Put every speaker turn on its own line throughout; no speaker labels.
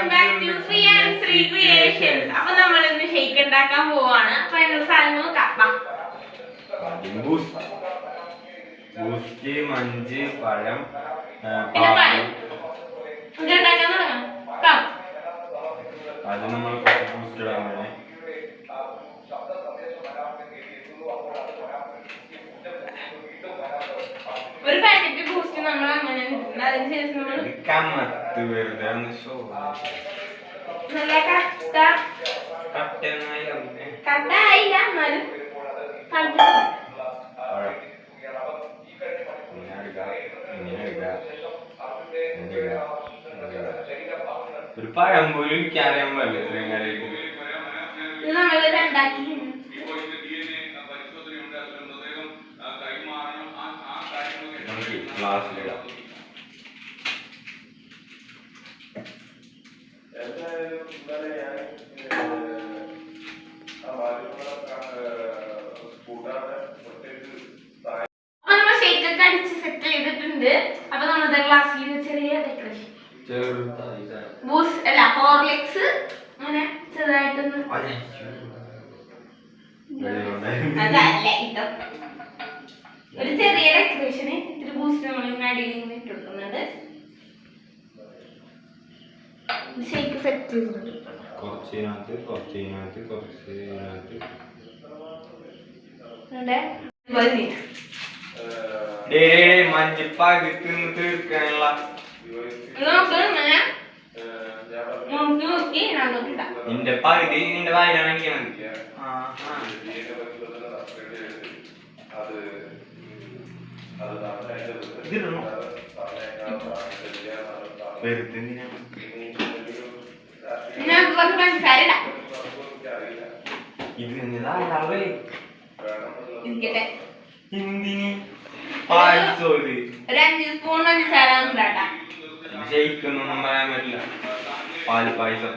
Welcome back to free and free creations. അപ്പോൾ നമ്മൾ ഇന്ന് ഷേക്ക് ഉണ്ടാക്കാൻ പോവാണ്. അപ്പോൾ അതിനുള്ള സാധനങ്ങൾ നോക്കാം.
ബൂസ്റ്റ്, മഞ്ച്, പഴം,
ഉണ്ടാക്കാൻ തുടങ്ങാം.
അത് നമ്മൾ ബൂസ്റ്റ് ഇടാൻ വേണേ.
ഒരു പാക്കറ്റ് ബൂസ്റ്റ് നമ്മൾ അങ്ങനെ അതിനുശേഷം നമ്മൾ
കമ്മത്ത് വെറുതെ ഒന്ന് ഷോ
നല്ല കട്ടായില്ല എന്നാലും
ഒരു പഴം പോലും എനിക്കറിയാൻ പാടില്ല.
ഇത് നമ്മൾ രണ്ടാക്കി
ഗ്ലാസ്സിലിടാം.
അപ്പൊ നമ്മുടെ ഗ്ലാസ്സിൽ ചെറിയ ഡെക്കറേഷൻ ബൂസ്റ്റ് അല്ല ഹോർലിക്സ് അങ്ങനെ ചെറുതായിട്ടൊന്ന് അതല്ല ഇട്ടോ ഒരു ചെറിയ ഡെക്കറേഷന് ഇത്തിരി ബൂസ്റ്റ് നമ്മൾ ഇങ്ങനെ അടിയിൽ ഇങ്ങനെ ഇട്ട് കൊടുക്കുന്നുണ്ട്. ഷേക്ക് സെറ്റ് ചെയ്തിട്ടുണ്ട്.
മഞ്ഞപ്പാകി തീർക്കാനുള്ള നിന്റെ പകുതി നിന്റെ വായിലാണെങ്കിൽ എന്തിന് ഷെയ്ക്കൊന്നും പറയാൻ പറ്റില്ല. പാല് പായസം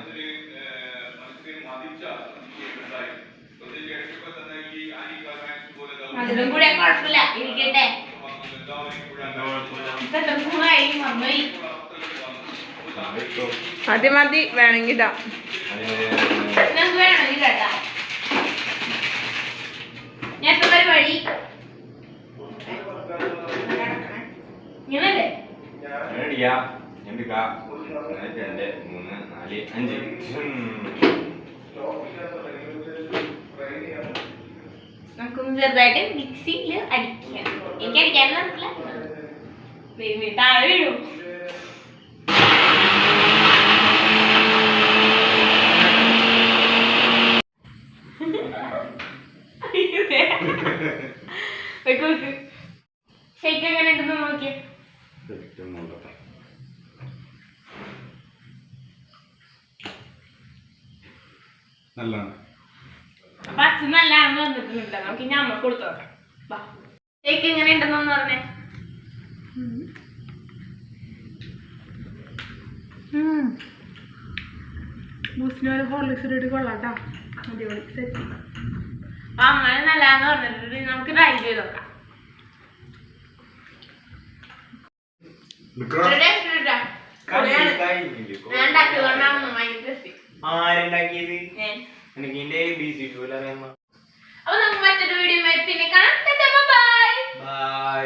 അതിലും കൂടെ കുഴപ്പമില്ല, ഇരിക്കട്ടെ.
മതി മതി വേണമെങ്കിൽ ഇടാം.
വേണമെങ്കിൽ കേട്ടാ ഞാൻ പരിപാടി ഇങ്ങനല്ലേ
2 3 4 5
നമുക്കൊന്ന് ചെറുതായിട്ട് മിക്സിയിൽ അടിക്കാം. എനിക്ക് അടിക്കാൻ നടക്കില്ല, താഴെ വീഴും. ഷേക്ക് എങ്ങനെ ഉണ്ടെന്ന് നോക്കിയേ. അപ്പൊ അച്ഛൻ നല്ലതാണെന്ന് വന്നിട്ടുണ്ട്. നമുക്ക് ഇനി അമ്മ കൊടുത്തു നോക്കാം. ഷേക്ക് എങ്ങനെ ഉണ്ടെന്ന് പറഞ്ഞേ.
ബൂസ്റ്റിനൊരു ഹോർലിക്സ് ഇട്ടിട്ട് കൊള്ളാട്ടോ. അടിപൊളി സെറ്റ്.
അപ്പൊ അമ്മ നല്ലതാന്ന് പറഞ്ഞിട്ട് നമുക്ക് ട്രൈ ചെയ്ത് നോക്കാം. അപ്പൊ നമുക്ക് മറ്റൊരു വീഡിയോ പിന്നെ കാണാം. ബൈ.